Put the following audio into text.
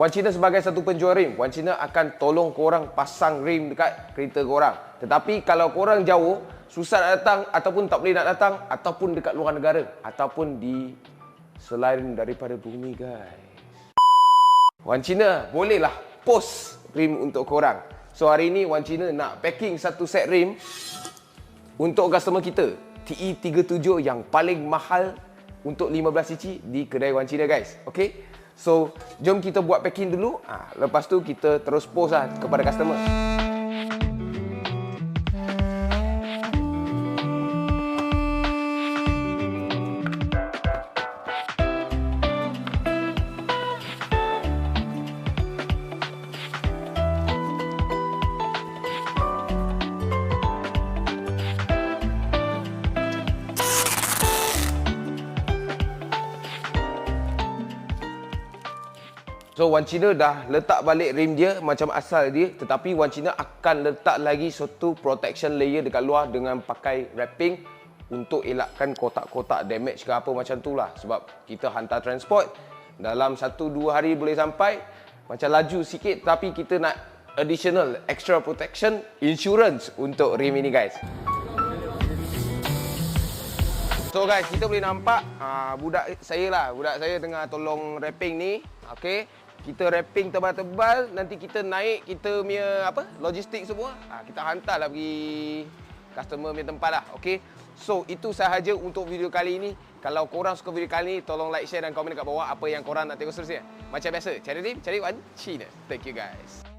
Wan Cina sebagai satu penjual rim, Wan Cina akan tolong korang pasang rim dekat kereta korang. Tetapi kalau korang jauh, susah nak datang ataupun tak boleh nak datang, ataupun dekat luar negara, ataupun di selain daripada bumi guys, Wan Cina bolehlah post rim untuk korang. So hari ni Wan Cina nak packing satu set rim untuk customer kita, TE37 yang paling mahal untuk 15 inci di kedai Wan Cina guys. Okay? So, jom kita buat packing dulu. Lepas tu kita terus post lah kepada customer. So Wan Cina dah letak balik rim dia macam asal dia, tetapi Wan Cina akan letak lagi satu protection layer dekat luar dengan pakai wrapping untuk elakkan kotak-kotak damage ke apa macam tu lah. Sebab kita hantar transport dalam 1-2 hari boleh sampai, macam laju sikit, tapi kita nak additional extra protection insurance untuk rim ini guys. So guys, kita boleh nampak budak saya tengah tolong wrapping ni. Okay, kita wrapping tebal-tebal, nanti kita naik kita punya logistik semua, kita hantarlah pergi customer punya tempat lah. Okay, so itu sahaja untuk video kali ini. Kalau korang suka video kali ni, tolong like, share dan komen dekat bawah apa yang korang nak tengok seterusnya. Macam biasa, cari Wan Cina. Thank you guys.